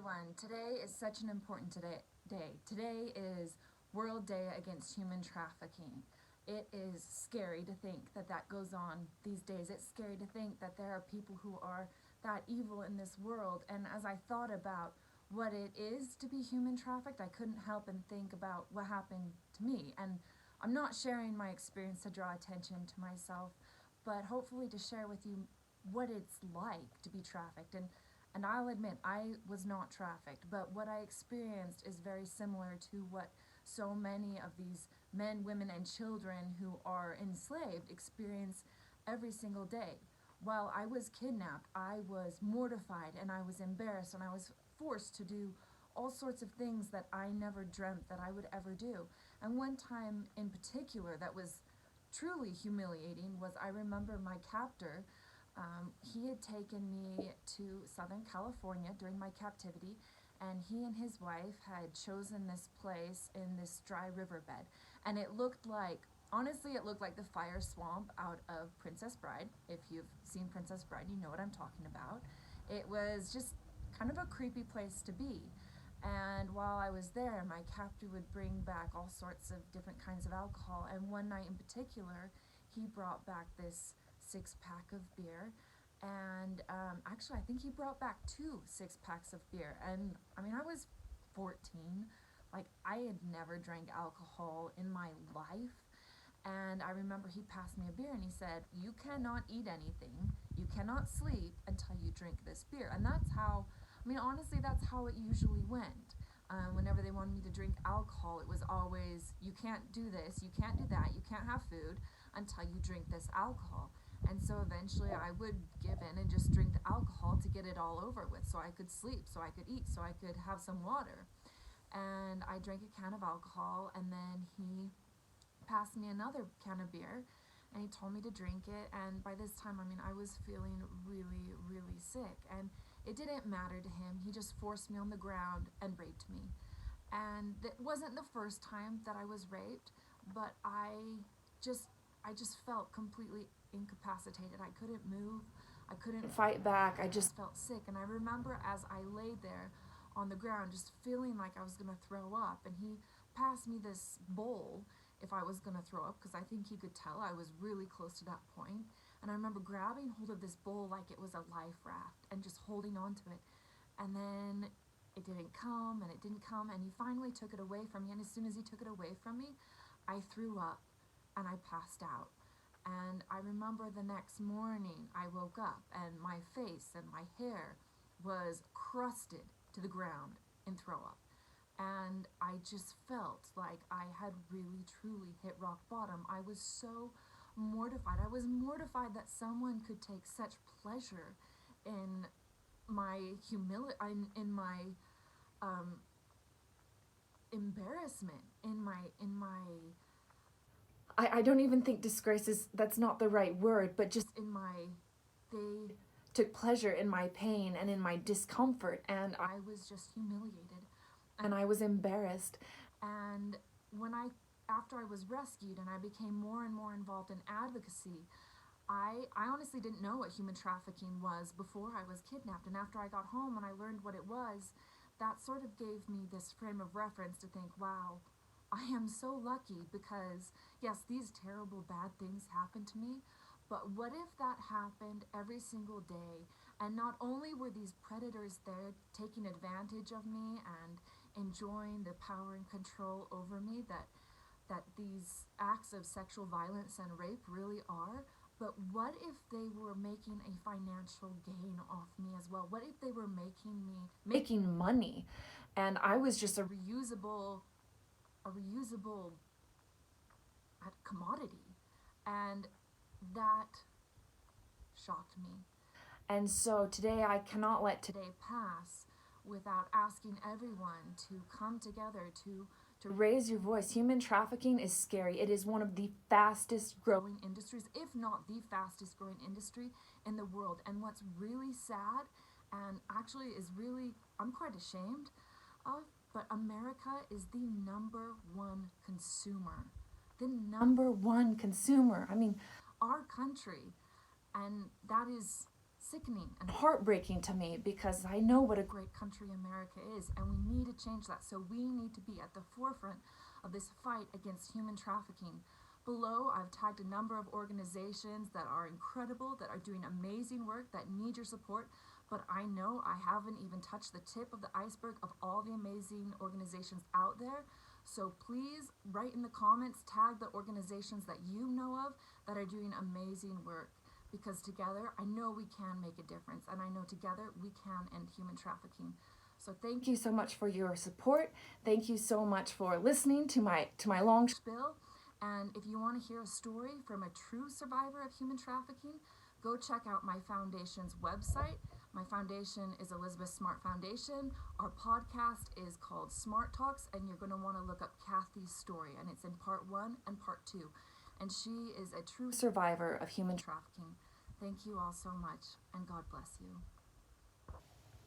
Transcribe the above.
everyone. Today is such an important day. Today is World Day Against Human Trafficking. It is scary to think that that goes on these days. It's scary to think that there are people who are that evil in this world. And as I thought about what it is to be human trafficked, I couldn't help and think about what happened to me. And I'm not sharing my experience to draw attention to myself, but hopefully to share with you what it's like to be trafficked. And I'll admit, I was not trafficked, but what I experienced is very similar to what so many of these men, women, and children who are enslaved experience every single day. While I was kidnapped, I was mortified and I was embarrassed and I was forced to do all sorts of things that I never dreamt that I would ever do. And one time in particular that was truly humiliating was I remember my captor. He had taken me to Southern California during my captivity, and he and his wife had chosen this place in this dry riverbed. And it looked like, honestly, it looked like the fire swamp out of Princess Bride. If you've seen Princess Bride, you know what I'm talking about. It was just kind of a creepy place to be. And while I was there, my captor would bring back all sorts of different kinds of alcohol. And one night in particular, he brought back this 6-pack of beer, and actually I think he brought back 2 6-packs of beer. And I mean, I was 14, like I had never drank alcohol in my life. And I remember he passed me a beer and he said, "You cannot eat anything, you cannot sleep until you drink this beer." And that's how, I mean, honestly, that's how it usually went. Whenever they wanted me to drink alcohol, it was always, you can't do this, you can't do that, you can't have food until you drink this alcohol. And so eventually I would give in and just drink the alcohol to get it all over with, so I could sleep, so I could eat, so I could have some water. And I drank a can of alcohol, and then he passed me another can of beer, and he told me to drink it. And by this time, I mean, I was feeling really, really sick, and it didn't matter to him. He just forced me on the ground and raped me. And it wasn't the first time that I was raped, but I just felt completely incapacitated. I couldn't move, I couldn't fight back, I just felt sick. And I remember as I laid there on the ground just feeling like I was gonna throw up, and he passed me this bowl if I was gonna throw up, because I think he could tell I was really close to that point. And I remember grabbing hold of this bowl like it was a life raft and just holding on to it. And then it didn't come and it didn't come, and he finally took it away from me. And as soon as he took it away from me, I threw up and I passed out. And I remember the next morning I woke up and my face and my hair was crusted to the ground in throw up. And I just felt like I had really truly hit rock bottom. I was so mortified. I was mortified that someone could take such pleasure in my humility, in my embarrassment, in my I don't even think disgrace is, that's not the right word, but just in they took pleasure in my pain and in my discomfort, and I was just humiliated and I was embarrassed. And after I was rescued and I became more and more involved in advocacy, I honestly didn't know what human trafficking was before I was kidnapped. And after I got home and I learned what it was, that sort of gave me this frame of reference to think, wow, I am so lucky, because yes, these terrible bad things happen to me, but what if that happened every single day, and not only were these predators there taking advantage of me and enjoying the power and control over me that these acts of sexual violence and rape really are, but what if they were making a financial gain off me as well? What if they were making money, and I was just a reusable commodity? And that shocked me. And so today, I cannot let today pass without asking everyone to come together to raise your voice. Human trafficking is scary. It is one of the fastest growing industries, if not the fastest growing industry in the world. And what's really sad, and actually is really, I'm quite ashamed of, but America is the #1 consumer. The #1 consumer. I mean, our country, and that is sickening and heartbreaking to me, because I know what a great country America is, and we need to change that. So we need to be at the forefront of this fight against human trafficking. Below, I've tagged a number of organizations that are incredible, that are doing amazing work, that need your support. But I know I haven't even touched the tip of the iceberg of all the amazing organizations out there. So please write in the comments, tag the organizations that you know of that are doing amazing work. Because together, I know we can make a difference, and I know together we can end human trafficking. So thank you so much for your support. Thank you so much for listening to my long spiel. And if you want to hear a story from a true survivor of human trafficking, go check out my foundation's website. My foundation is Elizabeth Smart Foundation. Our podcast is called Smart Talks, and you're going to want to look up Kathy's story, and it's in part 1 and part 2. And she is a true survivor of human trafficking. Thank you all so much, and God bless you.